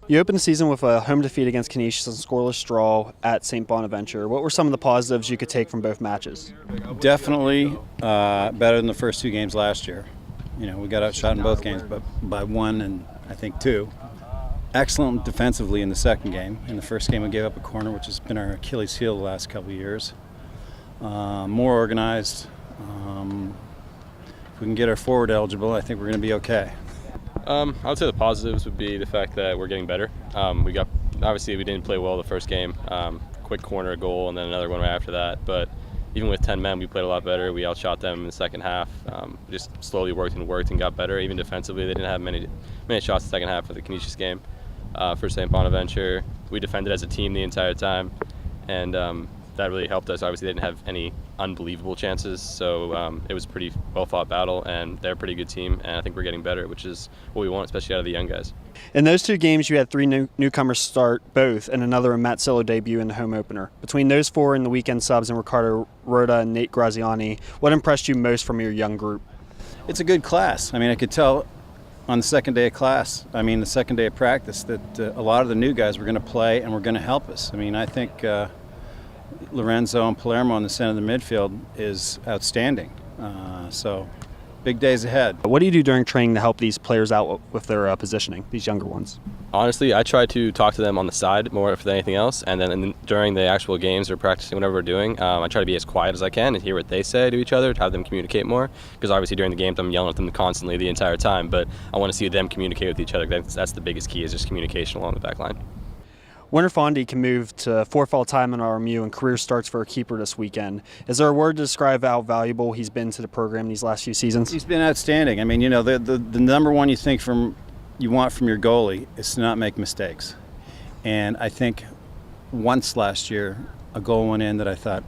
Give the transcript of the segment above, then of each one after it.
You opened the season with a home defeat against Canisius and scoreless draw at St. Bonaventure. What were some of the positives you could take from both matches? Definitely better than the first two games last year. You know, we got outshot in both games, but by one and I think two. Excellent defensively in the second game. In the first game, we gave up a corner, which has been our Achilles heel the last couple of years. More organized. If we can get our forward eligible, I think we're going to be okay. I would say the positives would be the fact that we're getting better. Obviously we didn't play well the first game. Quick corner, a goal, and then another one right after that. But even with 10 men, we played a lot better. We outshot them in the second half. Just slowly worked and got better. Even defensively, they didn't have many shots in the second half of the Canisius game. For St. Bonaventure, we defended as a team the entire time, and that really helped us. Obviously, they didn't have any unbelievable chances, so it was a pretty well-fought battle, and they're a pretty good team, and I think we're getting better, which is what we want, especially out of the young guys. In those two games, you had three newcomers start both, and another in Matt Sillo debut in the home opener. Between those four and the weekend subs and Ricardo Rhoda and Nate Graziani, what impressed you most from your young group? It's a good class. I mean, I could tell on the second day of the second day of practice, that a lot of the new guys were going to play and were going to help us. I mean, I think Lorenzo and Palermo in the center of the midfield is outstanding. So big days ahead. What do you do during training to help these players out with their positioning, these younger ones? Honestly, I try to talk to them on the side more than anything else, and then during the actual games or practicing, whatever we're doing, I try to be as quiet as I can and hear what they say to each other, to have them communicate more, because obviously during the games I'm yelling at them constantly the entire time, but I want to see them communicate with each other. That's the biggest key, is just communication along the back line. Winter Fondi can move to fourth all-time in RMU, and career starts for a keeper this weekend. Is there a word to describe how valuable he's been to the program these last few seasons? He's been outstanding. I mean, you know, the number one you want from your goalie is to not make mistakes. And I think once last year, a goal went in that I thought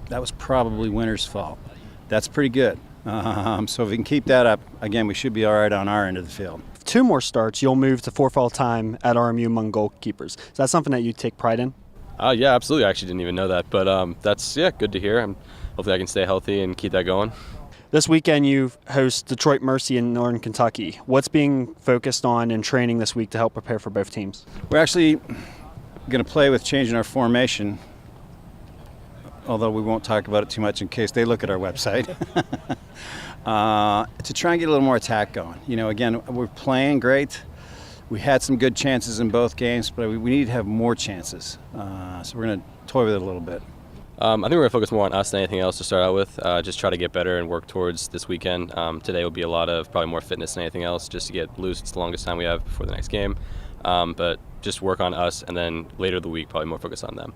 that was probably Winter's fault. That's pretty good. So if we can keep that up, again, we should be all right on our end of the field. Two more starts, you'll move to fourth all-time at RMU among goalkeepers. Is that something that you take pride in? Yeah, absolutely. I actually didn't even know that, but that's good to hear. Hopefully I can stay healthy and keep that going. This weekend you host Detroit Mercy in Northern Kentucky. What's being focused on in training this week to help prepare for both teams? We're actually going to play with changing our formation, although we won't talk about it too much in case they look at our website, to try and get a little more attack going. You know, again, we're playing great. We had some good chances in both games, but we need to have more chances. So we're going to toy with it a little bit. I think we're going to focus more on us than anything else to start out with. Just try to get better and work towards this weekend. Today will be a lot of probably more fitness than anything else, just to get loose. It's the longest time we have before the next game. But just work on us, and then later the week probably more focus on them.